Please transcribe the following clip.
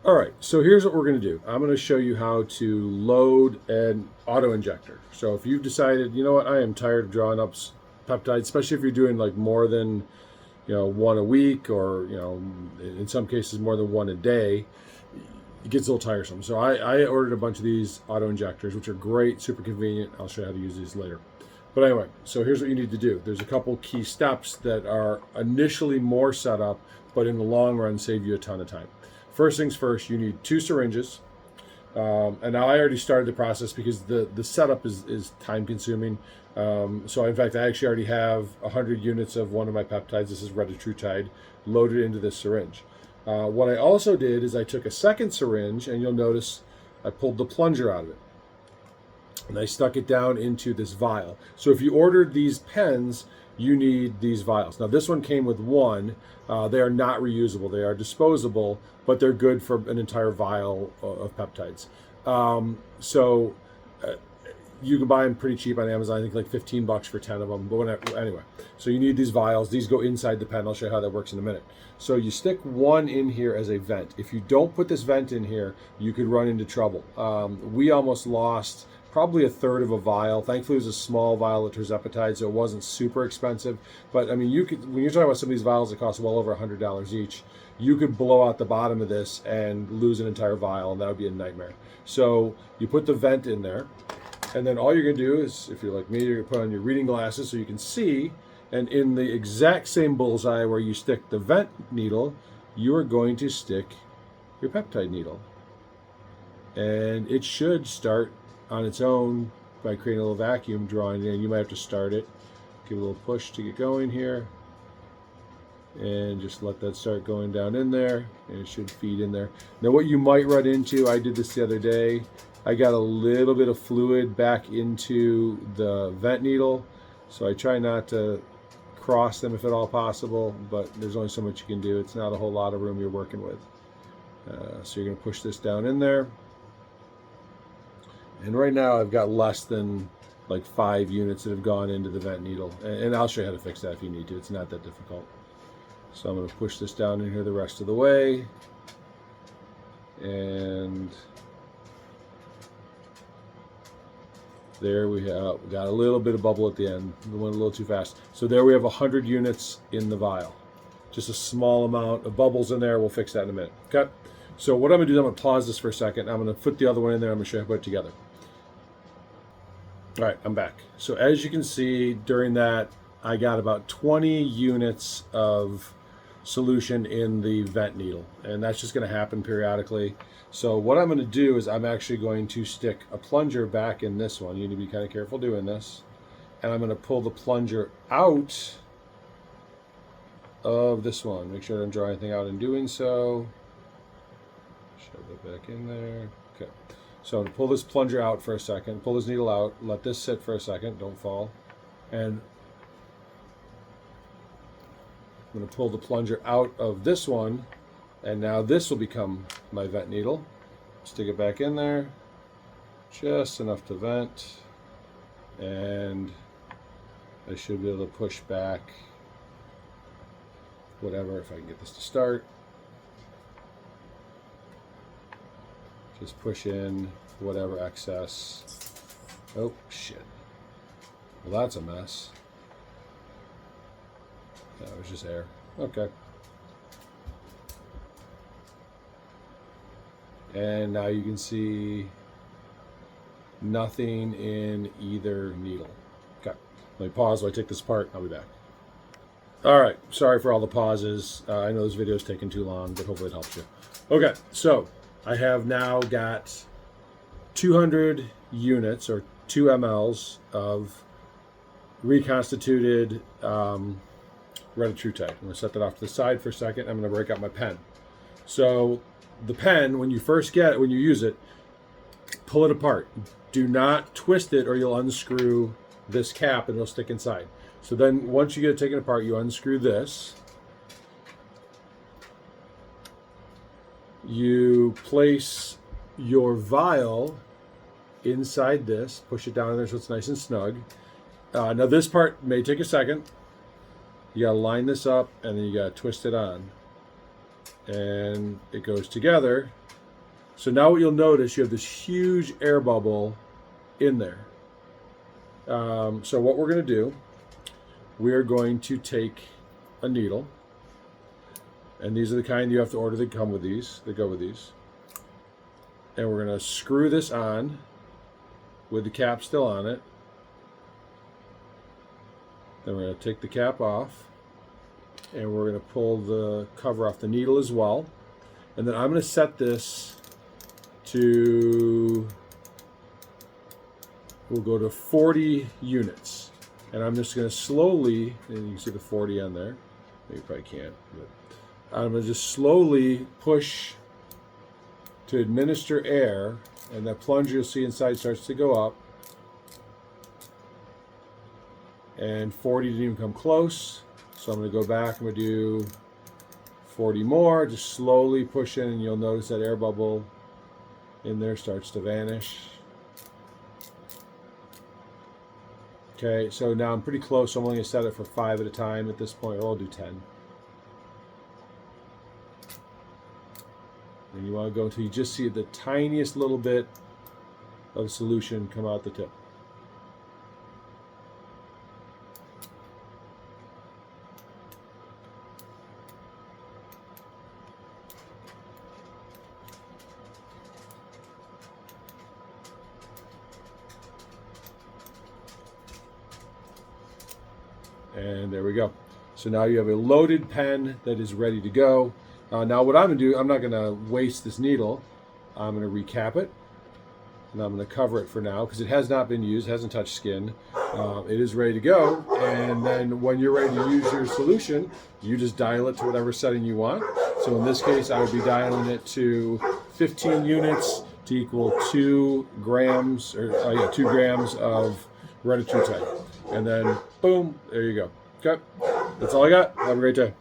All right, so here's what we're going to do. I'm going to show you how to load an auto-injector. So if you've decided, you know what, I am tired of drawing up peptides, especially if you're doing like more than, one a week, or, in some cases more than one a day, it gets a little tiresome. So I ordered a bunch of these auto-injectors, which are great, super convenient. I'll show you how to use these later. But anyway, so here's what you need to do. There's a couple key steps that are initially more setup, but in the long run save you a ton of time. First things first, you need 2 syringes. And now I already started the process because the setup is time consuming. So in fact, I actually already have 100 units of one of my peptides. This is retatrutide, loaded into this syringe. What I also did is I took a second syringe, and you'll notice I pulled the plunger out of it. And I stuck it down into this vial. So if you ordered these pens, you need these vials. Now this one came with one. They are not reusable. They are disposable, but they're good for an entire vial of peptides. You can buy them pretty cheap on Amazon. I think like $15 for 10 of them. But anyway, so you need these vials. These go inside the pen. I'll show you how that works in a minute. So you stick one in here as a vent. If you don't put this vent in here, you could run into trouble. We almost lost probably a third of a vial. Thankfully, it was a small vial of tirzepatide, so it wasn't super expensive. But I mean, when you're talking about some of these vials that cost well over $100 each, you could blow out the bottom of this and lose an entire vial, and that would be a nightmare. So you put the vent in there, and then all you're going to do is, if you're like me, you're going to put on your reading glasses so you can see, and in the exact same bullseye where you stick the vent needle, you are going to stick your peptide needle. And it should start on its own by creating a little vacuum, drawing it in. You might have to start it, give it a little push to get going here, and just let that start going down in there, and it should feed in there. Now what you might run into, I did this the other day, I got a little bit of fluid back into the vent needle, so I try not to cross them if at all possible, but there's only so much you can do. It's not a whole lot of room you're working with. So you're going to push this down in there. And right now I've got less than like 5 units that have gone into the vent needle. And I'll show you how to fix that if you need to. It's not that difficult. So I'm going to push this down in here the rest of the way. And there we have got a little bit of bubble at the end. It went a little too fast. So there we have 100 units in the vial. Just a small amount of bubbles in there. We'll fix that in a minute. Okay. So what I'm going to do is I'm going to pause this for a second. I'm going to put the other one in there. I'm going to show you how to put it together. All right, I'm back. So as you can see, during that, I got about 20 units of solution in the vent needle, and that's just going to happen periodically. So what I'm going to do is I'm actually going to stick a plunger back in this one. You need to be kind of careful doing this. And I'm going to pull the plunger out of this one. Make sure I don't draw anything out in doing so. Shove it back in there. Okay. So I'm going to pull this plunger out for a second, pull this needle out, let this sit for a second, don't fall. And I'm going to pull the plunger out of this one, and now this will become my vent needle. Stick it back in there, just enough to vent, and I should be able to push back whatever if I can get this to start. Just push in whatever excess. Oh, shit. Well, that's a mess. That was just air. Okay. And now you can see nothing in either needle. Okay. Let me pause while I take this apart. I'll be back. All right. Sorry for all the pauses. I know this video's taking too long, but hopefully it helps you. Okay. So I have now got 200 units or 2 mLs of reconstituted retatrutide. I'm going to set that off to the side for a second. I'm going to break out my pen. So the pen, when you first get it, when you use it, pull it apart. Do not twist it or you'll unscrew this cap and it'll stick inside. So then once you get it taken apart, you unscrew this. You place your vial inside this, push it down in there so it's nice and snug. Now this part may take a second. You gotta line this up and then you gotta twist it on. And it goes together So now what you'll notice, you have this huge air bubble in there. So what we're going to do, we're going to take a needle, and these are the kind you have to order that come with these, that go with these. And we're going to screw this on with the cap still on it. Then we're going to take the cap off, and we're going to pull the cover off the needle as well. And then I'm going to set this to, we'll go to 40 units. And I'm just going to slowly, and you can see the 40 on there. You probably can't, but I'm going to just slowly push to administer air, and that plunger you'll see inside starts to go up. And 40 didn't even come close, so I'm going to go back. I'm going to do 40 more. Just slowly push in, and you'll notice that air bubble in there starts to vanish. Okay, so now I'm pretty close, so I'm only going to set it for 5 at a time at this point, or I'll do 10. And you want to go until you just see the tiniest little bit of solution come out the tip. And there we go. So now you have a loaded pen that is ready to go. Now what I'm going to do, I'm not going to waste this needle. I'm going to recap it. And I'm going to cover it for now because it has not been used, hasn't touched skin. It is ready to go. And then when you're ready to use your solution, you just dial it to whatever setting you want. So in this case, I would be dialing it to 15 units to equal 2 grams, or 2 grams of retinol. And then, boom, there you go. Okay, that's all I got. Have a great day.